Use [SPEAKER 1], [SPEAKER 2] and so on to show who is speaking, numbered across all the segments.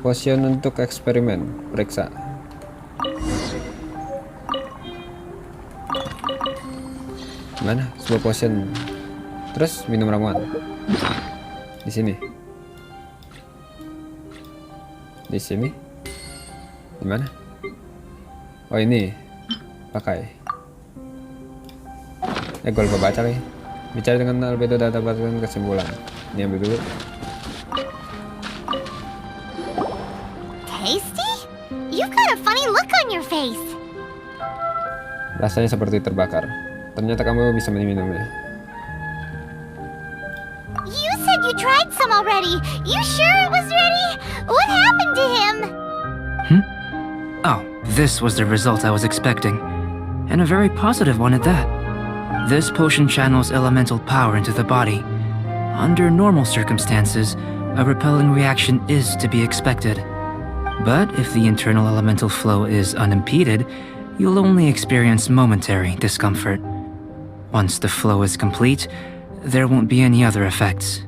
[SPEAKER 1] Potion untuk eksperimen. Periksa. Mana? Sebuah potion. Terus minum ramuan. Di sini. Di sini. Di mana? Oh ini. Pakai. Gue lupa baca lagi. Bicara dengan albedo dan dapatkan kesimpulan. Ini ambil dulu.
[SPEAKER 2] Tasty? You've got a funny look on your face.
[SPEAKER 1] Rasanya seperti terbakar. Ternyata kamu bisa meminumnya.
[SPEAKER 2] You said you tried some already. You sure it was ready? What happened to him?
[SPEAKER 3] Oh, this was the result I was expecting. And a very positive one at that. This potion channels elemental power into the body. Under normal circumstances, a repelling reaction is to be expected. But if the internal elemental flow is unimpeded, you'll only experience momentary discomfort. Once the flow is complete, there won't be any other effects.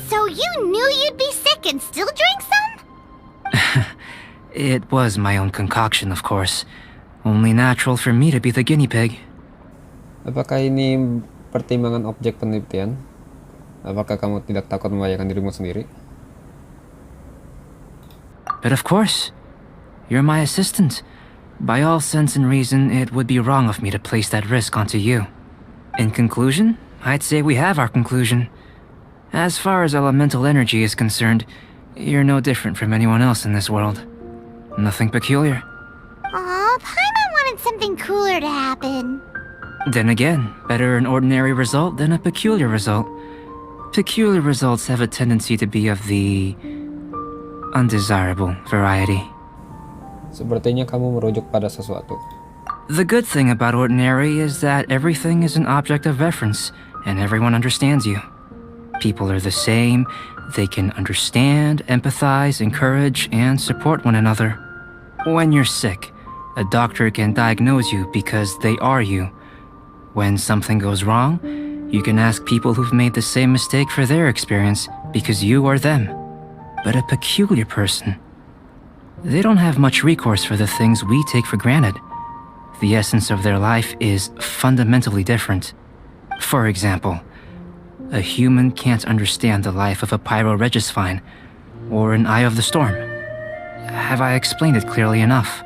[SPEAKER 2] So you knew you'd be sick and still drank some?
[SPEAKER 3] It was my own concoction, of course. Only natural for me to be the guinea pig.
[SPEAKER 1] Apakah ini pertimbangan objek penelitian? Apakah kamu tidak takut membahayakan dirimu sendiri?
[SPEAKER 3] But of course, you're my assistant. By all sense and reason, it would be wrong of me to place that risk onto you. In conclusion, I'd say we have our conclusion. As far as elemental energy is concerned, you're no different from anyone else in this world. Nothing peculiar.
[SPEAKER 2] Aw, Paimon wanted something cooler to happen.
[SPEAKER 3] Then again, better an ordinary result than a peculiar result. Peculiar results have a tendency to be of the undesirable variety.
[SPEAKER 1] Sepertinya kamu merujuk pada sesuatu.
[SPEAKER 3] The good thing about ordinary is that everything is an object of reference, and everyone understands you. People are the same, they can understand, empathize, encourage, and support one another. When you're sick, a doctor can diagnose you because they are you. When something goes wrong, you can ask people who've made the same mistake for their experience because you are them. But a peculiar person, they don't have much recourse for the things we take for granted. The essence of their life is fundamentally different. For example, a human can't understand the life of a pyroregisvine or an eye of the storm. Have I explained it clearly enough?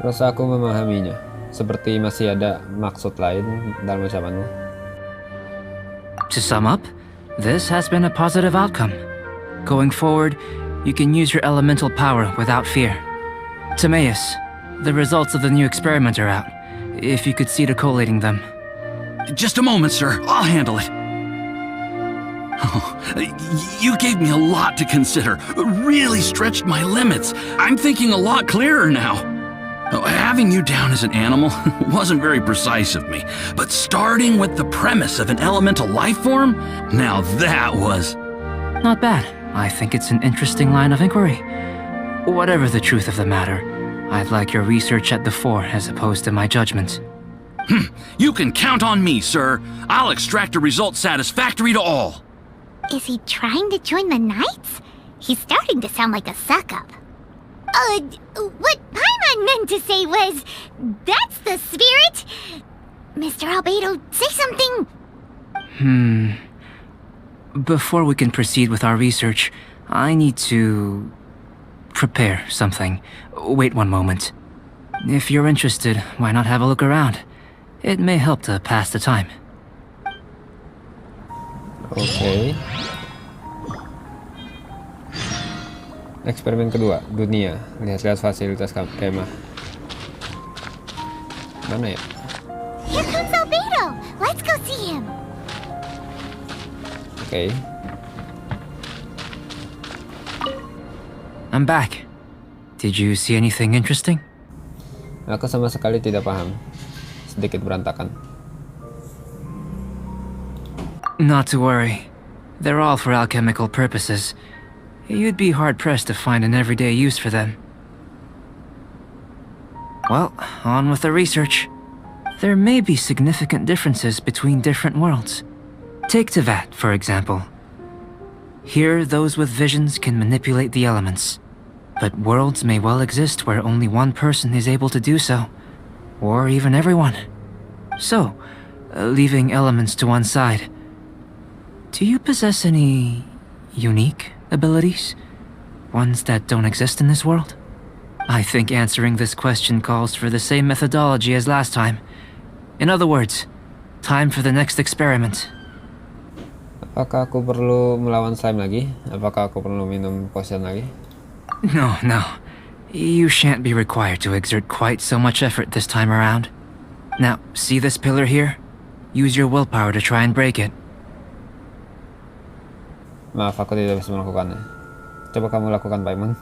[SPEAKER 1] Rasa aku memahaminya. Seperti masih ada maksud lain dalam ucapanmu.
[SPEAKER 3] To sum up, this has been a positive outcome. Going forward, you can use your elemental power without fear. Timaeus, the results of the new experiment are out. If you could see to collating them.
[SPEAKER 4] Just a moment, sir. I'll handle it. Oh, you gave me a lot to consider. Really stretched my limits. I'm thinking a lot clearer now. Having you down as an animal wasn't very precise of me, but starting with the premise of an elemental life form, now that was...
[SPEAKER 3] Not bad. I think it's an interesting line of inquiry. Whatever the truth of the matter, I'd like your research at the fore as opposed to my judgment.
[SPEAKER 4] You can count on me, sir. I'll extract a result satisfactory to all.
[SPEAKER 2] Is he trying to join the Knights? He's starting to sound like a suck-up. What Paimon meant to say was, that's the spirit! Mr. Albedo, say something!
[SPEAKER 3] Before we can proceed with our research, I need to prepare something. Wait one moment. If you're interested, why not have a look around? It may help to pass the time.
[SPEAKER 1] Oke. Eksperimen kedua, dunia. Lihat-lihat fasilitas kemah. Mana ya?
[SPEAKER 2] Here comes Albedo! Let's go see him!
[SPEAKER 1] Oke.
[SPEAKER 3] I'm back. Did you see anything interesting?
[SPEAKER 1] Aku sama sekali tidak paham. Sedikit berantakan.
[SPEAKER 3] Not to worry. They're all for alchemical purposes. You'd be hard-pressed to find an everyday use for them. Well, on with the research. There may be significant differences between different worlds. Take Tevat, for example. Here, those with visions can manipulate the elements. But worlds may well exist where only one person is able to do so. Or even everyone. So, leaving elements to one side, do you possess any unique abilities? Ones that don't exist in this world? I think answering this question calls for the same methodology as last time. In other words, time for the next experiment.
[SPEAKER 1] Apakah aku perlu melawan slime lagi? Apakah aku perlu minum potion lagi?
[SPEAKER 3] No. You shan't be required to exert quite so much effort this time around. Now, see this pillar here? Use your willpower to try and break it.
[SPEAKER 1] Maaf, aku tidak bisa melakukannya. Coba kamu lakukan, Paimon.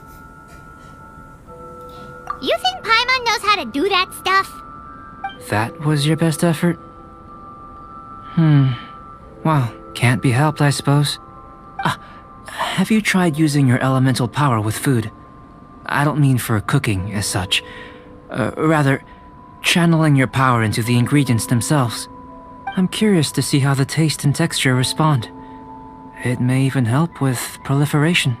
[SPEAKER 2] You think Paimon knows how to do that stuff?
[SPEAKER 3] That was your best effort? Well, can't be helped, I suppose. Have you tried using your elemental power with food? I don't mean for cooking as such. Rather, channeling your power into the ingredients themselves. I'm curious to see how the taste and texture respond. It may even help with proliferation.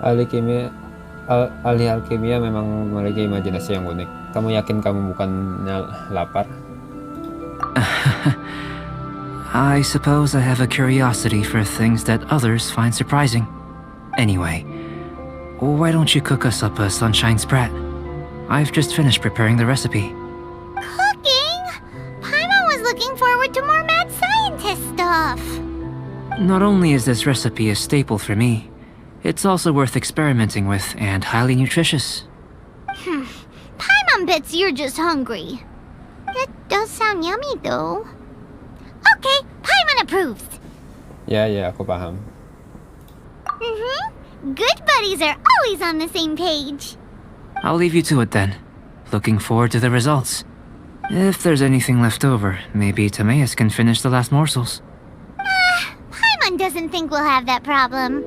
[SPEAKER 1] Ahli alkimia memang memiliki imajinasi yang unik. Kamu yakin kamu bukannya lapar?
[SPEAKER 3] I suppose I have a curiosity for things that others find surprising. Anyway, why don't you cook us up a sunshine sprat? I've just finished preparing the recipe.
[SPEAKER 2] Cooking? Paimon was looking forward to more mad scientist stuff.
[SPEAKER 3] Not only is this recipe a staple for me, it's also worth experimenting with and highly nutritious.
[SPEAKER 2] Paimon bets you're just hungry. It does sound yummy, though. Okay, Paimon approves.
[SPEAKER 1] Ya, aku paham.
[SPEAKER 2] Good buddies are always on the same page.
[SPEAKER 3] I'll leave you to it then. Looking forward to the results. If there's anything left over, maybe Timaeus can finish the last morsels.
[SPEAKER 2] Paimon doesn't think we'll have that problem.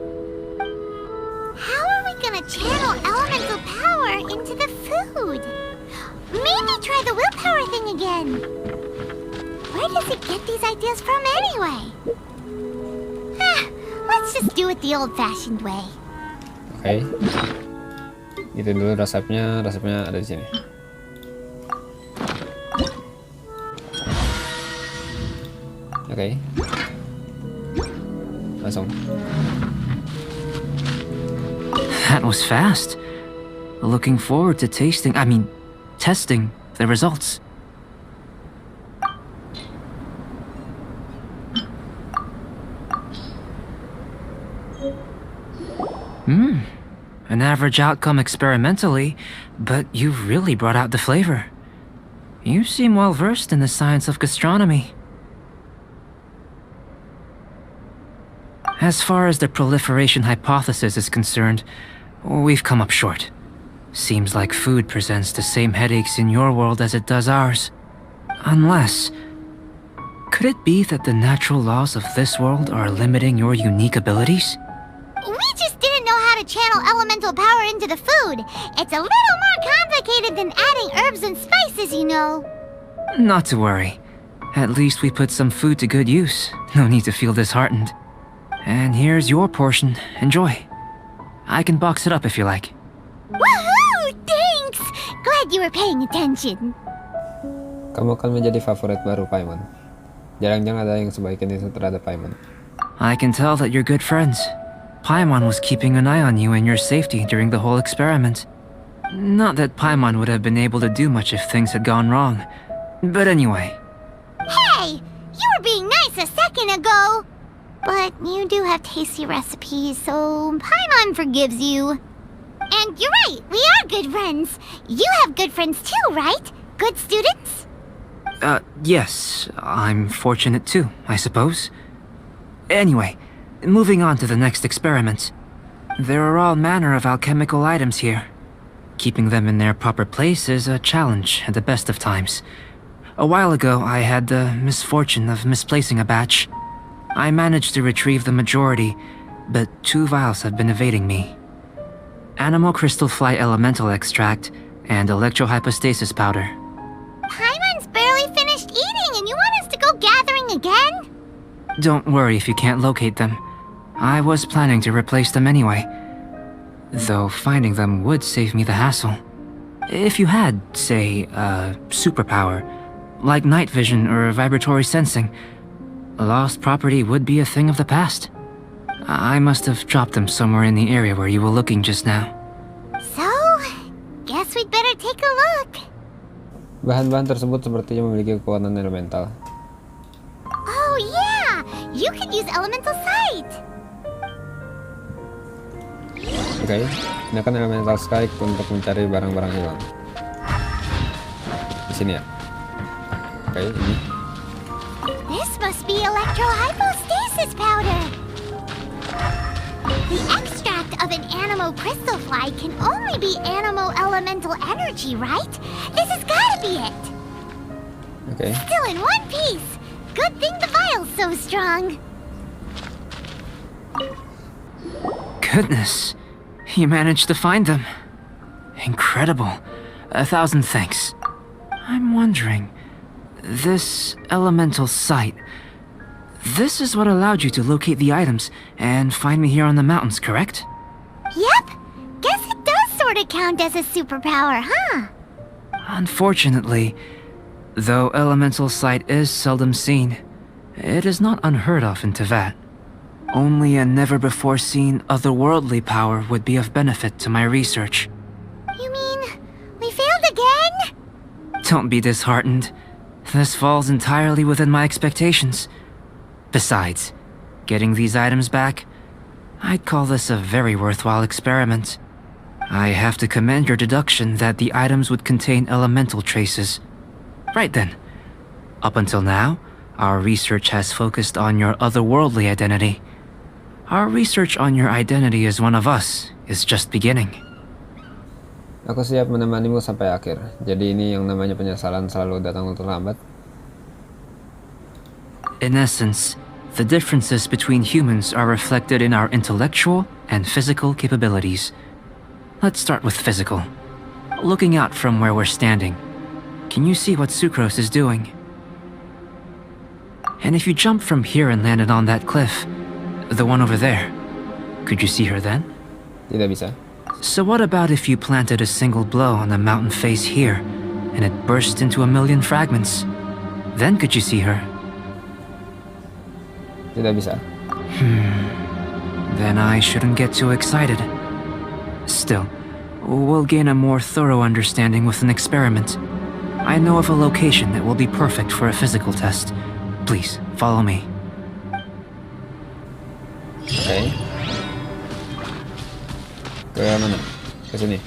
[SPEAKER 2] How are we gonna channel elemental power into the food? Maybe try the willpower thing again. Where does it get these ideas from anyway? Let's just do it the old-fashioned way.
[SPEAKER 1] Oke. Itu dulu resepnya ada di sini. Oke. Langsung.
[SPEAKER 3] That was fast. Looking forward to testing the results. An average outcome experimentally, but you've really brought out the flavor. You seem well versed in the science of gastronomy. As far as the proliferation hypothesis is concerned, we've come up short. Seems like food presents the same headaches in your world as it does ours. Unless... could it be that the natural laws of this world are limiting your unique abilities?
[SPEAKER 2] We just didn't know how to channel elemental power into the food. It's a little more complicated than adding herbs and spices, you know.
[SPEAKER 3] Not to worry. At least we put some food to good use. No need to feel disheartened. And here's your portion. Enjoy. I can box it up if you like.
[SPEAKER 2] Woohoo! Thanks! Glad you were paying attention.
[SPEAKER 1] Kamu akan menjadi favorit baru Paimon. Jarang-jarang ada yang sebaik ini terhadap Paimon.
[SPEAKER 3] I can tell that you're good friends. Paimon was keeping an eye on you and your safety during the whole experiment. Not that Paimon would have been able to do much if things had gone wrong. But anyway.
[SPEAKER 2] Hey! You were being nice a second ago! But you do have tasty recipes, so Paimon forgives you. And you're right, we are good friends. You have good friends too, right? Good students?
[SPEAKER 3] Yes. I'm fortunate too, I suppose. Anyway, moving on to the next experiment. There are all manner of alchemical items here. Keeping them in their proper place is a challenge at the best of times. A while ago, I had the misfortune of misplacing a batch. I managed to retrieve the majority, but 2 vials have been evading me. Animal crystal fly elemental extract and electrohypostasis powder.
[SPEAKER 2] Paimon's barely finished eating and you want us to go gathering again?
[SPEAKER 3] Don't worry if you can't locate them. I was planning to replace them anyway. Though finding them would save me the hassle. If you had, say, a superpower, like night vision or vibratory sensing, lost property would be a thing of the past. I must have dropped them somewhere in the area where you were looking just now.
[SPEAKER 2] So, guess we'd better take a look.
[SPEAKER 1] Bahan-bahan tersebut sepertinya memiliki kekuatan elemental.
[SPEAKER 2] Oh yeah, you could use elemental sight.
[SPEAKER 1] Oke, gunakan elemental strike untuk mencari barang-barang hilang. Di sini ya. Oke, ini.
[SPEAKER 2] This must be electrohypostasis powder. The extract of an animo crystal fly can only be animo elemental energy, right? This has gotta be it.
[SPEAKER 1] Oke.
[SPEAKER 2] Still in one piece. Good thing the vial's so strong.
[SPEAKER 3] Goodness, you managed to find them. Incredible. 1,000 thanks. I'm wondering, this elemental sight, this is what allowed you to locate the items and find me here on the mountains, correct?
[SPEAKER 2] Yep. Guess it does sort of count as a superpower, huh?
[SPEAKER 3] Unfortunately, though elemental sight is seldom seen, it is not unheard of in Teyvat. Only a never-before-seen otherworldly power would be of benefit to my research.
[SPEAKER 2] You mean we failed again?
[SPEAKER 3] Don't be disheartened. This falls entirely within my expectations. Besides, getting these items back, I'd call this a very worthwhile experiment. I have to commend your deduction that the items would contain elemental traces. Right then. Up until now, our research has focused on your otherworldly identity. Our research on your identity as one of us is just beginning.
[SPEAKER 1] Aku siap menemanimu sampai akhir. Jadi ini yang namanya penyesalan selalu datang terlambat.
[SPEAKER 3] In essence, the differences between humans are reflected in our intellectual and physical capabilities. Let's start with physical. Looking out from where we're standing, can you see what Sucrose is doing? And if you jump from here and landed on that cliff, the one over there, could you see her then?
[SPEAKER 1] Tidak bisa.
[SPEAKER 3] So what about if you planted a single blow on the mountain face here, and it burst into 1,000,000 fragments? Then could you see her?
[SPEAKER 1] Tidak bisa.
[SPEAKER 3] Then I shouldn't get too excited. Still, we'll gain a more thorough understanding with an experiment. I know of a location that will be perfect for a physical test. Please, follow me.
[SPEAKER 1] Oke. Ke mana? Ke sini.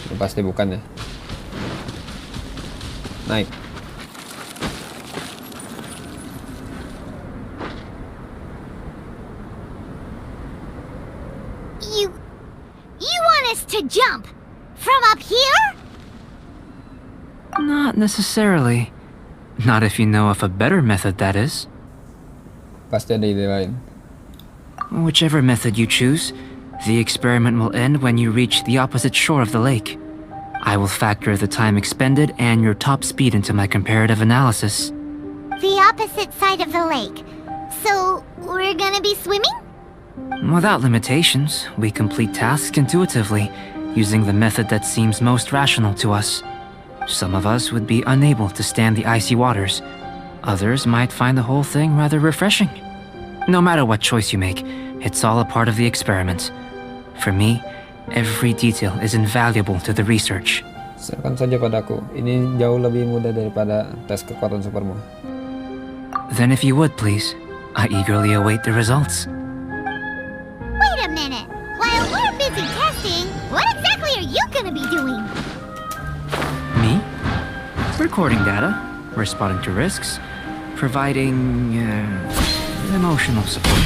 [SPEAKER 1] Ini pasti bukan ya. Naik.
[SPEAKER 2] You want us to jump from up here?
[SPEAKER 3] Not necessarily. Not if you know of a better method, that is.
[SPEAKER 1] Pasti ada ide lain.
[SPEAKER 3] Whichever method you choose, the experiment will end when you reach the opposite shore of the lake. I will factor the time expended and your top speed into my comparative analysis.
[SPEAKER 2] The opposite side of the lake. So, we're gonna be swimming?
[SPEAKER 3] Without limitations, we complete tasks intuitively, using the method that seems most rational to us. Some of us would be unable to stand the icy waters. Others might find the whole thing rather refreshing. No matter what choice you make, it's all a part of the experiment. For me, every detail is invaluable to the research.
[SPEAKER 1] Serahkan saja padaku. Ini jauh lebih mudah daripada tes kekuatan supermu.
[SPEAKER 3] Then if you would, please, I eagerly await the results.
[SPEAKER 2] Wait a minute. While we're busy testing, what exactly are you gonna be doing?
[SPEAKER 3] Me? Recording data, responding to risks, providing emotional support.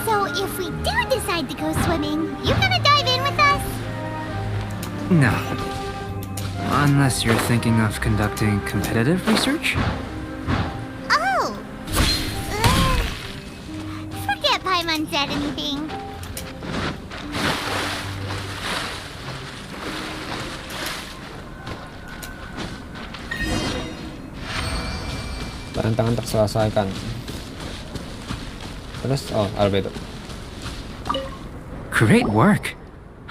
[SPEAKER 2] So if we do decide to go swimming, you gonna dive in with us?
[SPEAKER 3] No. Unless you're thinking of conducting competitive research?
[SPEAKER 2] Oh! Forget Paimon said anything.
[SPEAKER 1] Tantangan terselesaikan. Terus, oh, albedo.
[SPEAKER 3] Great work.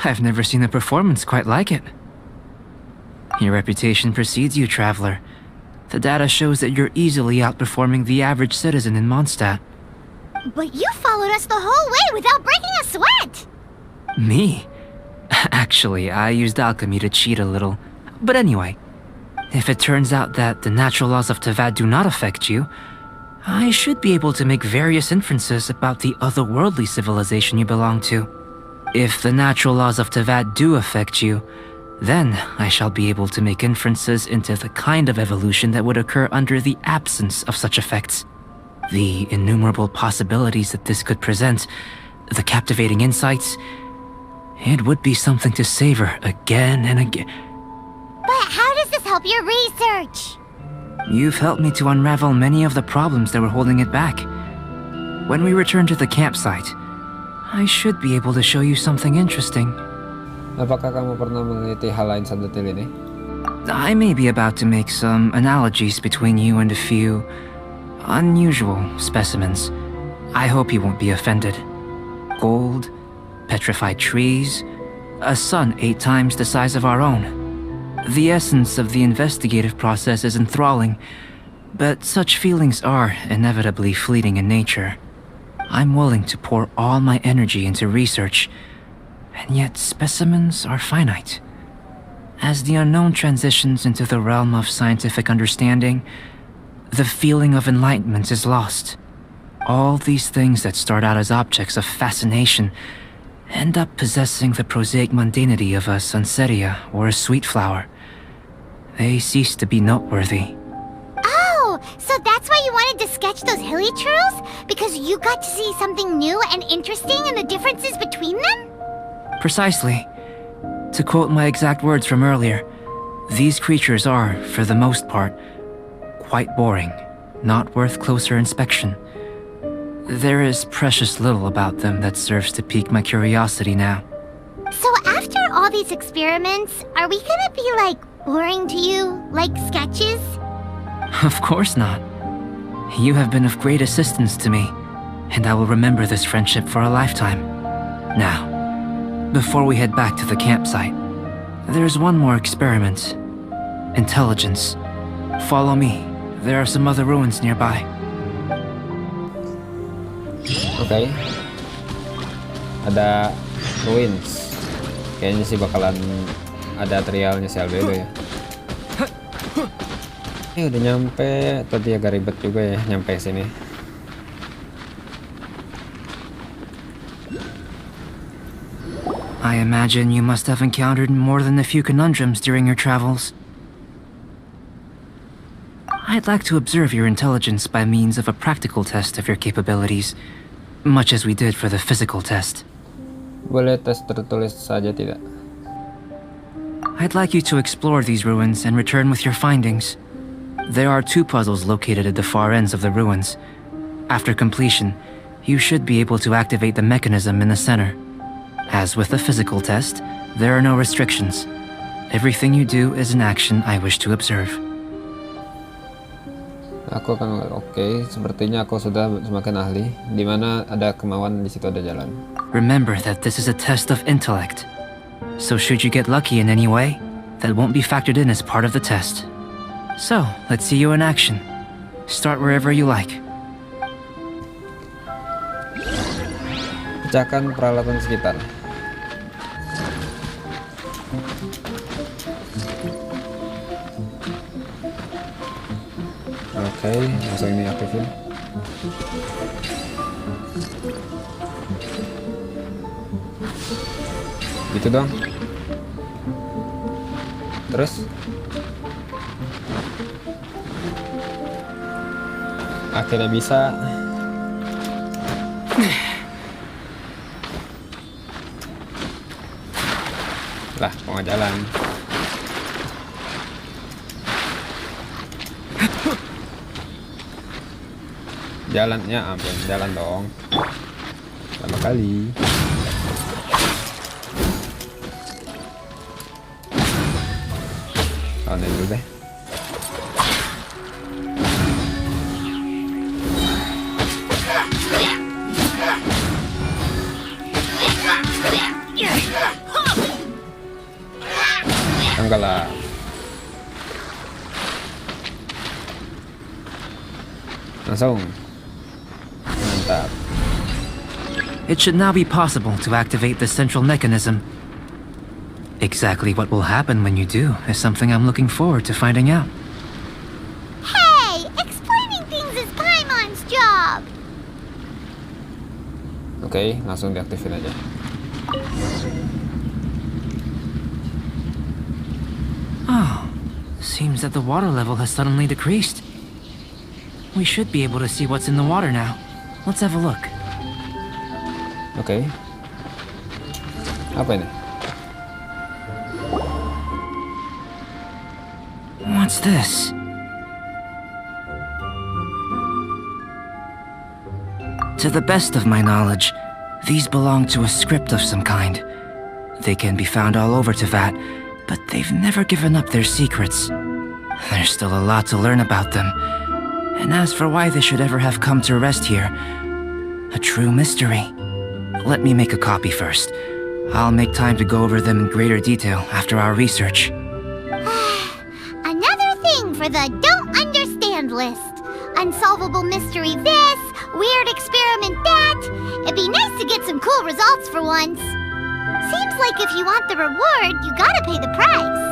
[SPEAKER 3] I've never seen a performance quite like it. Your reputation precedes you, traveler. The data shows that you're easily outperforming the average citizen in Mondstadt.
[SPEAKER 2] But you followed us the whole way without breaking a sweat!
[SPEAKER 3] Me? Actually, I used alchemy to cheat a little. But anyway, if it turns out that the natural laws of Tavad do not affect you, I should be able to make various inferences about the otherworldly civilization you belong to. If the natural laws of Tavad do affect you, then I shall be able to make inferences into the kind of evolution that would occur under the absence of such effects. The innumerable possibilities that this could present, the captivating insights, it would be something to savor again and again.
[SPEAKER 2] But how does this help your research?
[SPEAKER 3] You've helped me to unravel many of the problems that were holding it back. When we return to the campsite, I should be able to show you something interesting.
[SPEAKER 1] Apakah kamu pernah meneliti hal lain sedetil ini?
[SPEAKER 3] I may be about to make some analogies between you and a few unusual specimens. I hope you won't be offended. Gold, petrified trees, a sun 8 times the size of our own. The essence of the investigative process is enthralling, but such feelings are inevitably fleeting in nature. I'm willing to pour all my energy into research, and yet specimens are finite. As the unknown transitions into the realm of scientific understanding, the feeling of enlightenment is lost. All these things that start out as objects of fascination end up possessing the prosaic mundanity of a sunsetia or a sweet flower. They cease to be noteworthy.
[SPEAKER 2] Oh, so that's why you wanted to sketch those hilly trails? Because you got to see something new and interesting and the differences between them?
[SPEAKER 3] Precisely. To quote my exact words from earlier, these creatures are, for the most part, quite boring, not worth closer inspection. There is precious little about them that serves to pique my curiosity now.
[SPEAKER 2] So after all these experiments, are we gonna be like boring to you, like sketches?
[SPEAKER 3] Of course not. You have been of great assistance to me, and I will remember this friendship for a lifetime. Now, before we head back to the campsite, there's one more experiment. Intelligence. Follow me. There are some other ruins nearby.
[SPEAKER 1] Oke. Ada ruins. Kayaknya sih bakalan ada trialnya si Albedo ya. Ini udah nyampe, tadi agak ribet juga ya nyampe sini.
[SPEAKER 3] I imagine you must have encountered more than a few conundrums during your travels. I'd like to observe your intelligence by means of a practical test of your capabilities, much as we did for the physical test.
[SPEAKER 1] Boleh tes tertulis saja tidak?
[SPEAKER 3] I'd like you to explore these ruins and return with your findings. There are 2 puzzles located at the far ends of the ruins. After completion, you should be able to activate the mechanism in the center. As with the physical test, there are no restrictions. Everything you do is an action I wish to observe.
[SPEAKER 1] Aku akan oke, sepertinya aku sudah semakin ahli. Di mana ada kemauan, di situ ada jalan.
[SPEAKER 3] Remember that this is a test of intellect. So should you get lucky in any way, that won't be factored in as part of the test. So, let's see you in action. Start wherever you like.
[SPEAKER 1] Pecahkan peralatan sekitar. Oke, langsung ini aktifin. Gitu dong. Terus akhirnya bisa. Lah, mau nggak jalan. Jalannya ampun, jalan dong. Lama kali. Soalnya dulu deh. galak. Langsung. Mantap.
[SPEAKER 3] It should now be possible to activate the central mechanism. Exactly what will happen when you do is something I'm looking forward to finding out.
[SPEAKER 2] Hey! Explaining things is Paimon's job!
[SPEAKER 1] Oke, langsung diaktifin aja.
[SPEAKER 3] Oh, seems that the water level has suddenly decreased. We should be able to see what's in the water now. Let's have a look.
[SPEAKER 1] Oke. Apa ini?
[SPEAKER 3] What's this? To the best of my knowledge, these belong to a script of some kind. They can be found all over Teyvat, but they've never given up their secrets. There's still a lot to learn about them. And as for why they should ever have come to rest here, a true mystery. Let me make a copy first. I'll make time to go over them in greater detail after our research.
[SPEAKER 2] Another thing for the don't understand list. Unsolvable mystery this, weird experiment that. It'd be nice to get some cool results for once. Seems like if you want the reward, you gotta pay the price.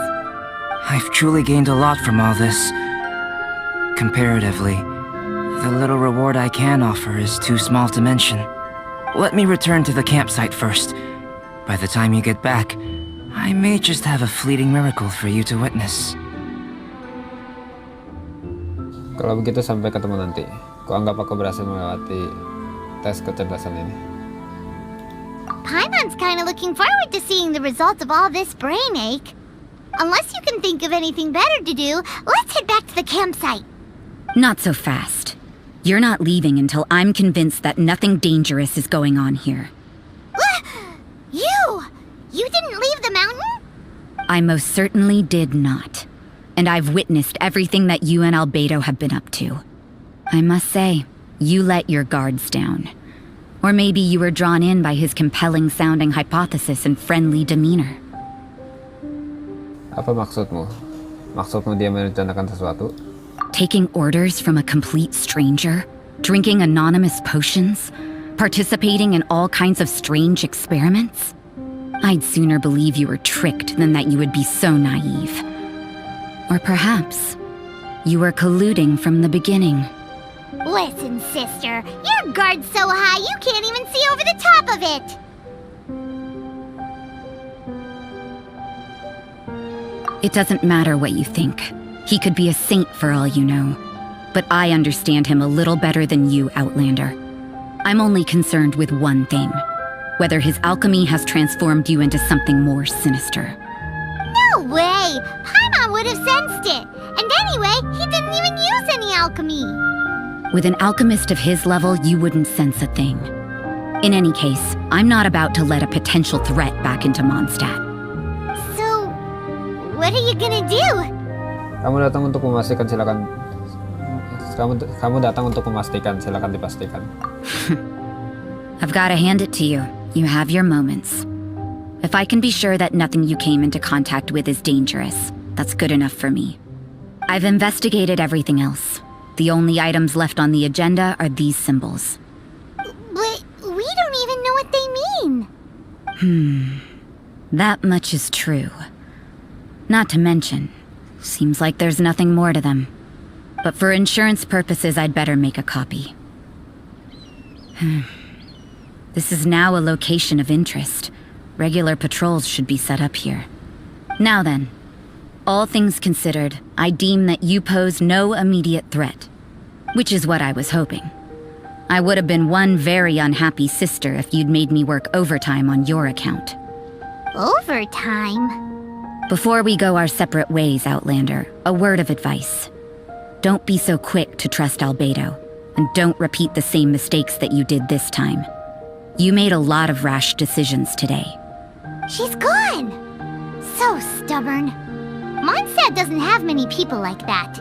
[SPEAKER 3] I've truly gained a lot from all this. Comparatively, the little reward I can offer is too small to mention. Let me return to the campsite first. By the time you get back, I may just have a fleeting miracle for you to witness.
[SPEAKER 1] Kalau begitu sampai ketemu nanti. Kuanggap aku berhasil melewati tes kecerdasan ini.
[SPEAKER 2] Paimon's kinda looking forward to seeing the results of all this brain ache. Unless you can think of anything better to do, let's head back to the campsite.
[SPEAKER 5] Not so fast. You're not leaving until I'm convinced that nothing dangerous is going on here.
[SPEAKER 2] You didn't leave the mountain?
[SPEAKER 5] I most certainly did not. And I've witnessed everything that you and Albedo have been up to. I must say, you let your guards down. Or maybe you were drawn in by his compelling-sounding hypothesis and friendly demeanor.
[SPEAKER 1] Apa maksudmu? Maksudmu dia merencanakan sesuatu?
[SPEAKER 5] Taking orders from a complete stranger, drinking anonymous potions, participating in all kinds of strange experiments? I'd sooner believe you were tricked than that you would be so naive. Or perhaps you were colluding from the beginning.
[SPEAKER 2] Listen, sister, your guard's so high you can't even see over the top of it.
[SPEAKER 5] It doesn't matter what you think. He could be a saint for all you know. But I understand him a little better than you, Outlander. I'm only concerned with one thing. Whether his alchemy has transformed you into something more sinister.
[SPEAKER 2] No way! Paimon would have sensed it. And anyway, he didn't even use any alchemy.
[SPEAKER 5] With an alchemist of his level, you wouldn't sense a thing. In any case, I'm not about to let a potential threat back into Mondstadt.
[SPEAKER 2] So, what are you gonna do?
[SPEAKER 1] Kamu datang untuk memastikan, silakan. Kamu datang untuk memastikan, silakan dipastikan.
[SPEAKER 5] I've got to hand it to you. You have your moments. If I can be sure that nothing you came into contact with is dangerous, that's good enough for me. I've investigated everything else. The only items left on the agenda are these symbols.
[SPEAKER 2] But we don't even know what they mean.
[SPEAKER 5] That much is true. Not to mention, seems like there's nothing more to them. But for insurance purposes, I'd better make a copy. This is now a location of interest. Regular patrols should be set up here. Now then, all things considered, I deem that you pose no immediate threat. Which is what I was hoping. I would have been one very unhappy sister if you'd made me work overtime on your account.
[SPEAKER 2] Overtime?
[SPEAKER 5] Before we go our separate ways, Outlander, a word of advice. Don't be so quick to trust Albedo, and don't repeat the same mistakes that you did this time. You made a lot of rash decisions today.
[SPEAKER 2] She's gone! So stubborn. Mondstadt doesn't have many people like that.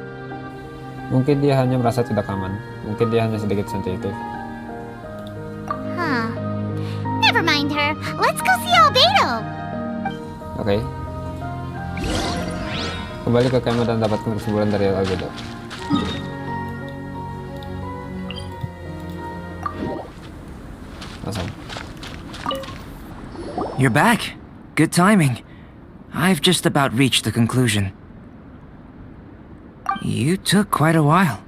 [SPEAKER 1] Mungkin dia hanya merasa tidak aman. Mungkin dia hanya sedikit sensitif.
[SPEAKER 2] Huh. Never mind her. Let's go see Albedo.
[SPEAKER 1] Oke. Kembali ke kemah dan dapatkan kesimpulan dari albedo. Awesome.
[SPEAKER 3] You're back. Good timing. I've just about reached the conclusion. You took quite a while.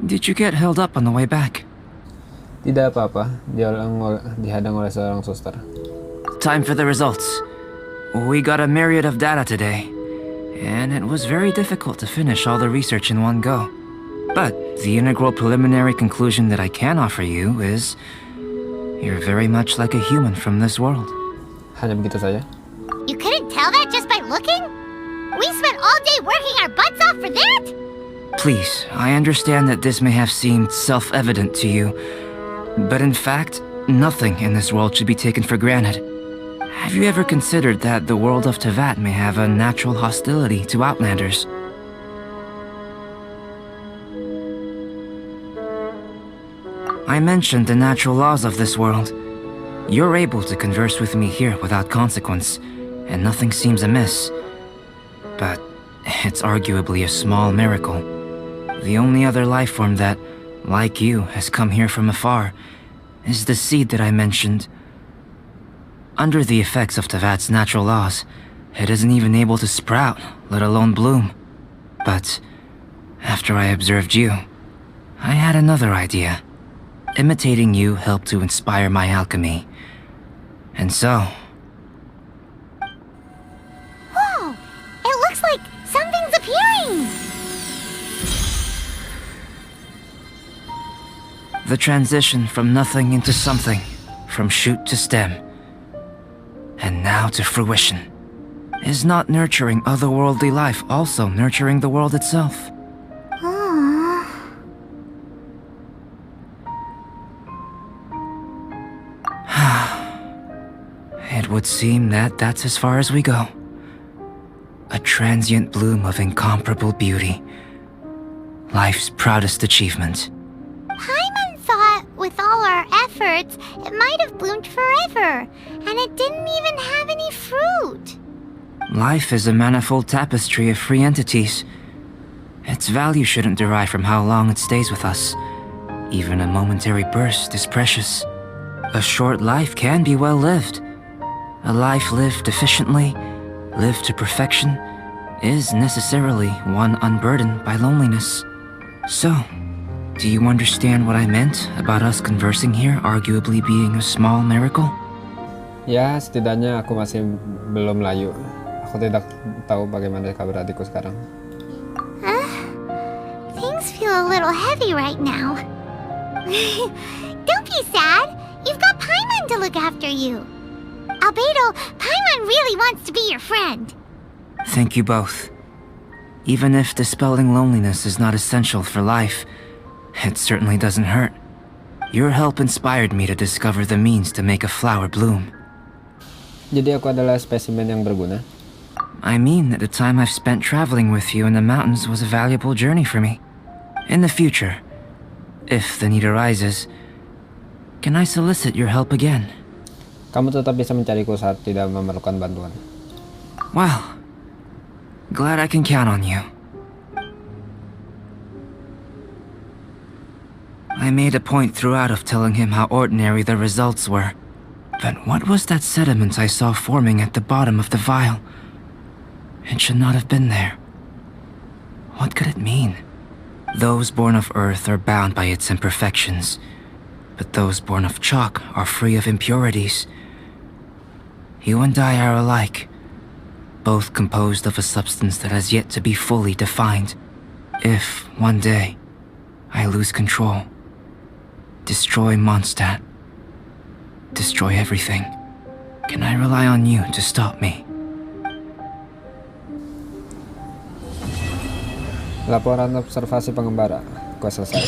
[SPEAKER 3] Did you get held up on the way back?
[SPEAKER 1] Tidak apa-apa, dihadang oleh seorang suster.
[SPEAKER 3] Time for the results. We got a myriad of data today, and it was very difficult to finish all the research in one go. But the integral preliminary conclusion that I can offer you is you're very much like a human from this world.
[SPEAKER 1] Hanya begitu saja.
[SPEAKER 2] You couldn't tell that just by looking? We spent all day working our butts off for that?
[SPEAKER 3] Please, I understand that this may have seemed self-evident to you, but in fact, nothing in this world should be taken for granted. Have you ever considered that the world of Tevat may have a natural hostility to Outlanders? I mentioned the natural laws of this world. You're able to converse with me here without consequence, and nothing seems amiss. But it's arguably a small miracle. The only other life form that, like you, has come here from afar is the seed that I mentioned. Under the effects of Tevat's natural laws, it isn't even able to sprout, let alone bloom. But after I observed you, I had another idea. Imitating you helped to inspire my alchemy. And so...
[SPEAKER 2] Whoa! It looks like something's appearing!
[SPEAKER 3] The transition from nothing into something, from shoot to stem, and now to fruition. Is not nurturing otherworldly life also nurturing the world itself?
[SPEAKER 2] Aww.
[SPEAKER 3] It would seem that that's as far as we go. A transient bloom of incomparable beauty. Life's proudest achievement.
[SPEAKER 2] Paimon thought with all our efforts, it might have bloomed forever, and it didn't even have any fruit.
[SPEAKER 3] Life is a manifold tapestry of free entities. Its value shouldn't derive from how long it stays with us. Even a momentary burst is precious. A short life can be well lived. A life lived efficiently, lived to perfection, is necessarily one unburdened by loneliness. So, do you understand what I meant about us conversing here arguably being a small miracle?
[SPEAKER 1] Ya, setidaknya aku masih belum layu. Aku tidak tahu bagaimana kabar adikku sekarang.
[SPEAKER 2] Things feel a little heavy right now. Don't be sad. You've got Paimon to look after you. Albedo, Paimon really wants to be your friend.
[SPEAKER 3] Thank you both. Even if dispelling loneliness is not essential for life, it certainly doesn't hurt. Your help inspired me to discover the means to make a flower bloom.
[SPEAKER 1] Jadi aku adalah spesimen yang berguna.
[SPEAKER 3] I mean that the time I've spent traveling with you in the mountains was a valuable journey for me. In the future, if the need arises, can I solicit your help again?
[SPEAKER 1] Kamu tetap bisa mencariku saat tidak memerlukan bantuan.
[SPEAKER 3] Well, glad I can count on you. I made a point throughout of telling him how ordinary the results were. But what was that sediment I saw forming at the bottom of the vial? It should not have been there. What could it mean? Those born of earth are bound by its imperfections, but those born of chalk are free of impurities. You and I are alike, both composed of a substance that has yet to be fully defined. If, one day, I lose control, destroy Mondstadt, destroy everything, can I rely on you to stop me?
[SPEAKER 1] Laporan observasi pengembara. Kau selesai.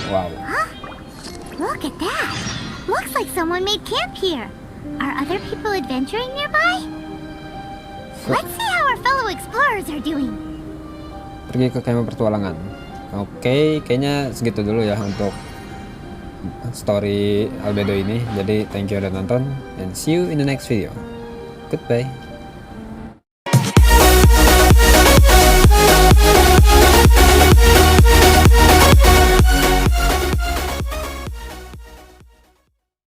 [SPEAKER 1] Wow.
[SPEAKER 2] Look at that. Looks like someone made camp here. Are other people adventuring nearby? Let's see how our fellow explorers are doing.
[SPEAKER 1] Pergi ke kemah pertualangan. Oke, kayaknya segitu dulu ya untuk story Albedo ini. Jadi thank you udah nonton and see you in the next video. Goodbye.